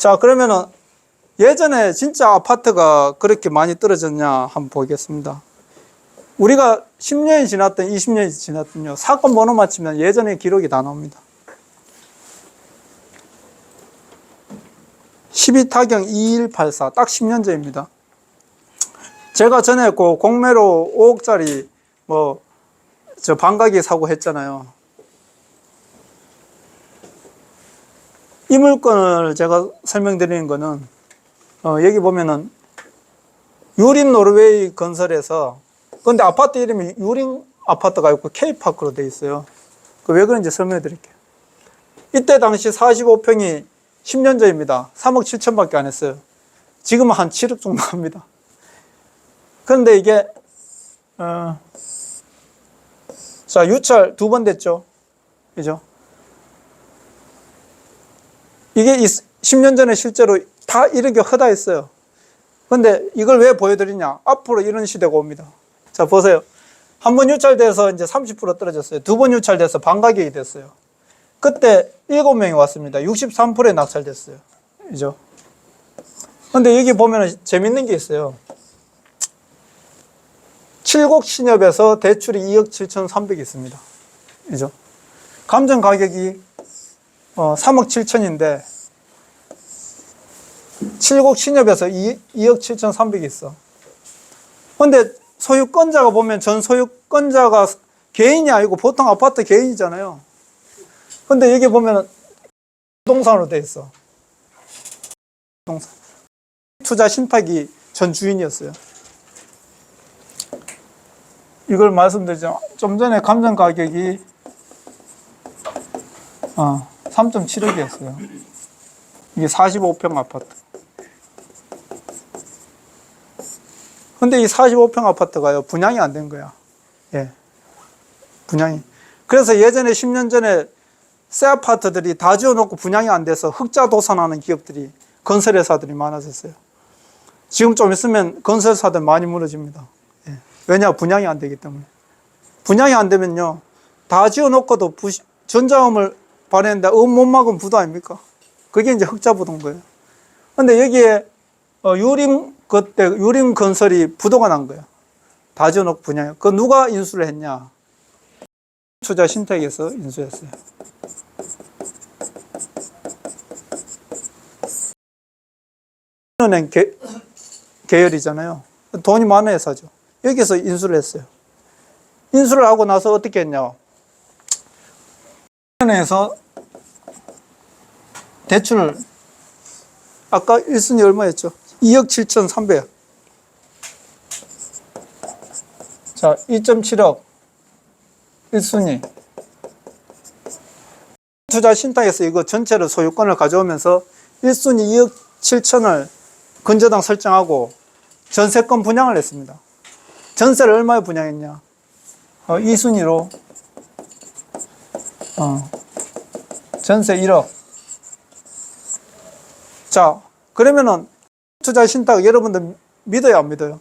자, 그러면은 예전에 진짜 아파트가 그렇게 많이 떨어졌냐 한번 보겠습니다. 우리가 10년이 지났든 20년이 지났든요, 사건 번호 맞추면 예전에 기록이 다 나옵니다. 12타경 2184, 딱 10년 전입니다. 제가 전에 그 공매로 5억짜리 저 반가기 사고 했잖아요. 이 물건을 제가 설명드리는 거는 여기 보면은 유림 노르웨이 건설에서, 근데 아파트 이름이 유림 아파트가 있고 K파크로 되어 있어요. 왜 그런지 설명해 드릴게요. 이때 당시 45평이 10년 전입니다. 3억 7천 밖에 안 했어요. 지금은 한 7억 정도 합니다. 그런데 이게 자, 유찰 2번 됐죠. 그죠? 이게 10년 전에 실제로 다 이렇게 허다했어요. 근데 이걸 왜 보여드리냐? 앞으로 이런 시대가 옵니다. 자, 보세요. 한 번 유찰돼서 이제 30% 떨어졌어요. 2번 유찰돼서 반가격이 됐어요. 그때 7명이 왔습니다. 63%에 낙찰됐어요. 그죠? 근데 여기 보면 재밌는 게 있어요. 7곡 신협에서 대출이 2억 7,300이 있습니다. 그죠? 감정 가격이 3억 7천인데 7곡 신협에서 2억 7,300이 있어. 근데 소유권자가 보면 전 소유권자가 개인이 아니고 보통 아파트 개인이잖아요. 근데 여기 보면 부동산으로 돼 있어. 부동산. 투자 신탁이 전 주인이었어요. 이걸 말씀드리죠. 좀 전에 감정 가격이 3.7억이었어요. 이게 45평 아파트. 근데 이 45평 아파트가요, 분양이 안 된 거야. 예. 분양이. 그래서 예전에 10년 전에 새 아파트들이 다 지어놓고 분양이 안 돼서 흑자 도산하는 기업들이, 건설회사들이 많아졌어요. 지금 좀 있으면 건설사들 많이 무너집니다. 예. 왜냐? 분양이 안 되기 때문에. 분양이 안 되면요, 다 지어놓고도 전자음을 발휘했는데 못 막으면 부도 아닙니까? 그게 이제 흑자 부도인 거예요. 근데 여기에 그때 유림 건설이 부도가 난 거예요. 다 지어놓고 분양해. 그 누가 인수를 했냐? 투자 신탁에서 인수했어요. 은행 계열이잖아요. 돈이 많은 회사죠. 여기서 인수를 했어요. 인수를 하고 나서 어떻게 했냐? 은행에서 대출, 아까 1순위 얼마였죠? 2억 7,300. 자, 2.7억 1순위. 투자 신탁에서 이거 전체를 소유권을 가져오면서 1순위 2억 7천을 건저당 설정하고 전세권 분양을 했습니다. 전세를 얼마에 분양했냐? 2순위로 전세 1억. 자, 그러면은 투자 신탁 여러분들 믿어요, 안 믿어요?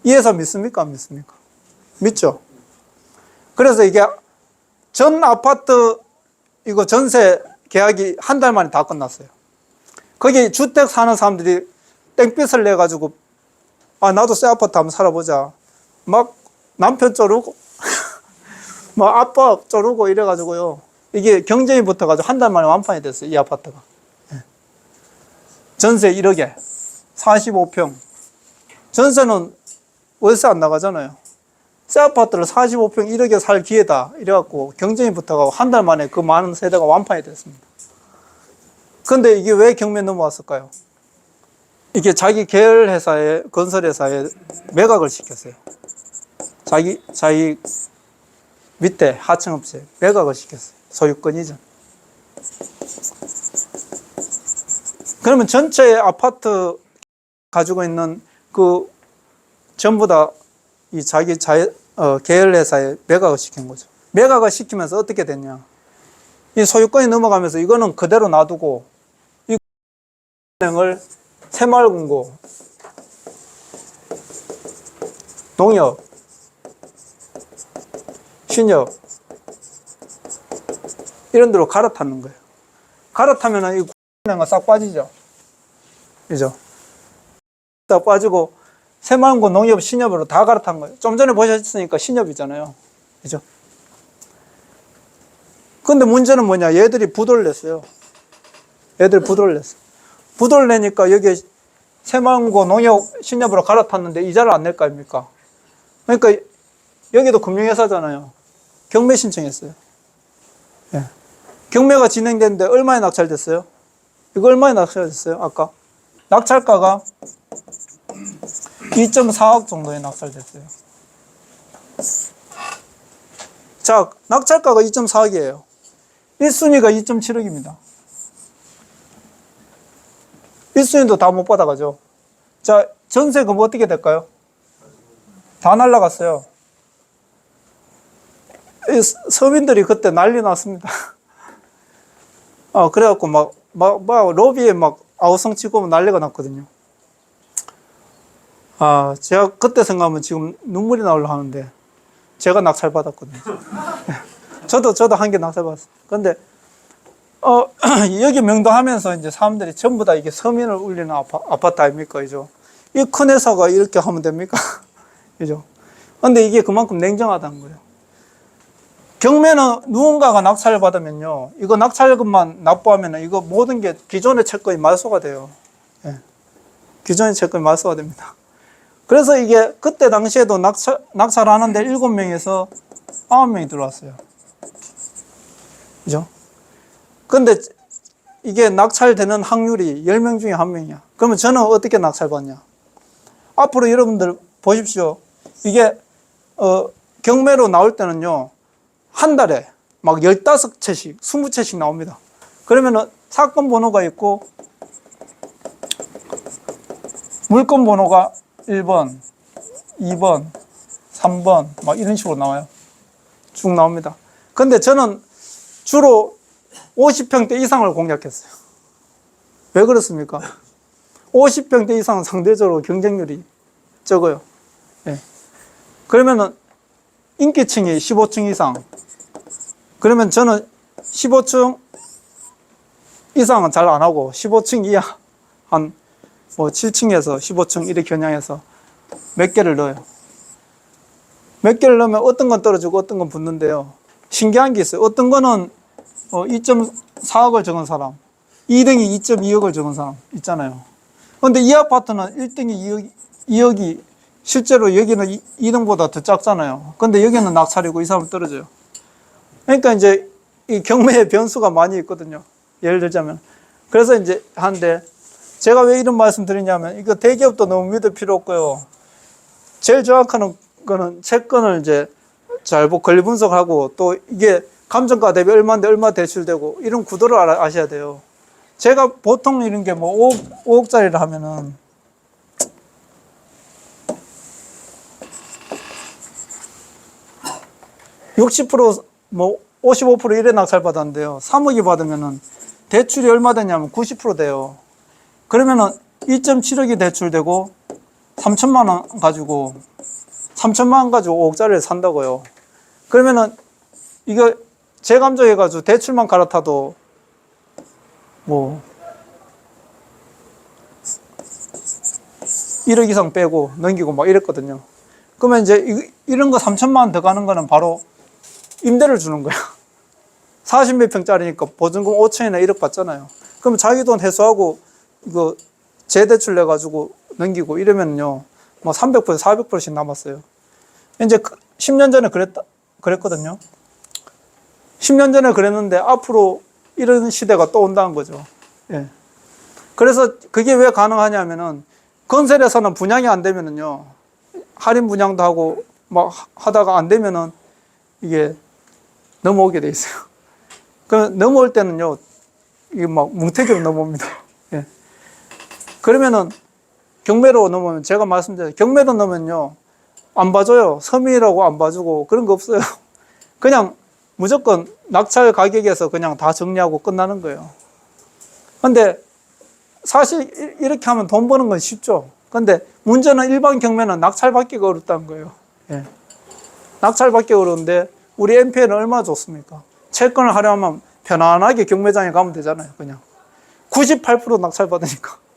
이 회사 믿습니까, 안 믿습니까? 믿죠? 그래서 이게 전 아파트 이거 전세 계약이 한 달 만에 다 끝났어요. 거기 주택 사는 사람들이 땡볕을 내가지고, 나도 새 아파트 한번 살아보자. 막 남편 쪼르고 막 아빠 쪼르고 이래가지고요, 이게 경쟁이 붙어가지고 한 달 만에 완판이 됐어요, 이 아파트가. 전세 1억에 45평. 전세는 월세 안 나가잖아요. 새 아파트를 45평 1억에 살 기회다 이래갖고 경쟁이 붙어가고 한 달 만에 그 많은 세대가 완판이 됐습니다. 근데 이게 왜 경매에 넘어왔을까요? 이게 자기 계열회사에, 건설회사에 매각을 시켰어요. 자기 밑에 하청업체 매각을 시켰어요. 소유권 이전. 그러면 전체 아파트 가지고 있는 그 전부 다 이 자기 계열회사에 매각을 시킨 거죠. 매각을 시키면서 어떻게 됐냐? 이 소유권이 넘어가면서 이거는 그대로 놔두고 이 은행을 새마을금고, 농협, 신협 이런 데로 갈아타는 거예요. 갈아타면은 이 싹 빠지죠. 그죠? 싹 빠지고 새마을고 농협, 신협으로 다 갈아탄 거예요. 좀 전에 보셨으니까 신협이잖아요. 그죠? 근데 문제는 뭐냐? 얘들이 부도를 냈어요. 얘들이 부도를 냈어. 부도를 내니까 여기 새마을고 농협, 신협으로 갈아탔는데 이자를 안 낼 거 아닙니까? 그러니까 여기도 금융회사잖아요. 경매 신청했어요. 예. 경매가 진행됐는데 얼마에 낙찰됐어요? 이거 얼마에 낙찰됐어요? 아까 낙찰가가 2.4억 정도에 낙찰됐어요. 자, 낙찰가가 2.4억이에요. 1순위가 2.7억입니다. 1순위도 다 못 받아가죠. 자, 전세금 어떻게 될까요? 다 날라갔어요. 서민들이 그때 난리 났습니다. 그래갖고 로비에 막 아우성 치고 난리가 났거든요. 제가 그때 생각하면 지금 눈물이 나오려 하는데, 제가 낙찰 받았거든요. 저도 한 개 낙찰 받았어요. 근데, 여기 명도하면서 이제 사람들이 전부 다 이게 서민을 울리는 아파트 아닙니까? 그죠? 이 큰 회사가 이렇게 하면 됩니까? 그죠? 근데 이게 그만큼 냉정하다는 거예요. 경매는 누군가가 낙찰을 받으면요, 이거 낙찰금만 납부하면 이거 모든 게 기존의 채권이 말소가 돼요. 예. 기존의 채권이 말소가 됩니다. 그래서 이게 그때 당시에도 낙찰하는데 7명에서 9명이 들어왔어요. 그죠? 근데 이게 낙찰되는 확률이 10명 중에 1명이야. 그러면 저는 어떻게 낙찰받냐? 앞으로 여러분들 보십시오. 이게, 경매로 나올 때는요, 한 달에 막 15채씩, 20채씩 나옵니다. 그러면은 사건 번호가 있고, 물건 번호가 1번, 2번, 3번, 막 이런 식으로 나와요. 쭉 나옵니다. 근데 저는 주로 50평대 이상을 공략했어요. 왜 그렇습니까? 50평대 이상은 상대적으로 경쟁률이 적어요. 예. 그러면은 인기층이 15층 이상. 그러면 저는 15층 이상은 잘 안 하고 15층 이하 한 7층에서 15층 이렇게 겨냥해서 몇 개를 넣어요. 몇 개를 넣으면 어떤 건 떨어지고 어떤 건 붙는데요. 신기한 게 있어요. 어떤 거는 2.4억을 적은 사람, 2등이 2.2억을 적은 사람 있잖아요. 그런데 이 아파트는 1등이 2억이 실제로 여기는 2등보다 더 작잖아요. 근데 여기는 낙찰이고 이 사람은 떨어져요. 그러니까 이제 이 경매의 변수가 많이 있거든요. 예를 들자면. 그래서 이제 한데, 제가 왜 이런 말씀 드리냐면, 이거 대기업도 너무 믿을 필요 없고요. 제일 정확한 거는 채권을 이제 잘 권리 분석하고, 또 이게 감정가 대비 얼마인데 얼마 대출되고, 이런 구도를 아셔야 돼요. 제가 보통 이런 게 뭐 5억짜리를 하면은, (60%) 뭐 55% 이래 낙찰 받았는데요. 3억이 받으면은 대출이 얼마 되냐면 90% 돼요. 그러면은 2.7억이 대출되고 3천만 원 가지고 3천만 원 가지고 5억짜리를 산다고요. 그러면은 이거 재감정해 가지고 대출만 갈아타도 뭐 1억 이상 빼고 넘기고 막 이랬거든요. 그러면 이제 이런 거 3천만 원 더 가는 거는 바로 임대를 주는 거야. 40몇 평짜리니까 보증금 5천이나 1억 받잖아요. 그럼 자기 돈 회수하고 이거 재대출 내가지고 넘기고 이러면요, 뭐 300%, 400%씩 남았어요. 이제 10년 전에 그랬거든요. 10년 전에 그랬는데 앞으로 이런 시대가 또 온다는 거죠. 예. 그래서 그게 왜 가능하냐면은 건설에서는 분양이 안 되면은요, 할인 분양도 하고 막 하다가 안 되면은 이게 넘어오게 돼 있어요. 그 넘어올 때는요, 이게 막 뭉태기로 넘어옵니다. 예. 그러면은 경매로 넘으면 제가 말씀드린 경매로 넘으면요, 안 봐줘요. 섬이라고 안 봐주고 그런 거 없어요. 그냥 무조건 낙찰 가격에서 그냥 다 정리하고 끝나는 거예요. 근데 사실 이렇게 하면 돈 버는 건 쉽죠. 근데 문제는 일반 경매는 낙찰 받기가 어렵다는 거예요. 예. 낙찰 받기 어려운데 우리 NPL은 얼마나 좋습니까? 채권을 하려면 편안하게 경매장에 가면 되잖아요. 그냥 98% 낙찰받으니까.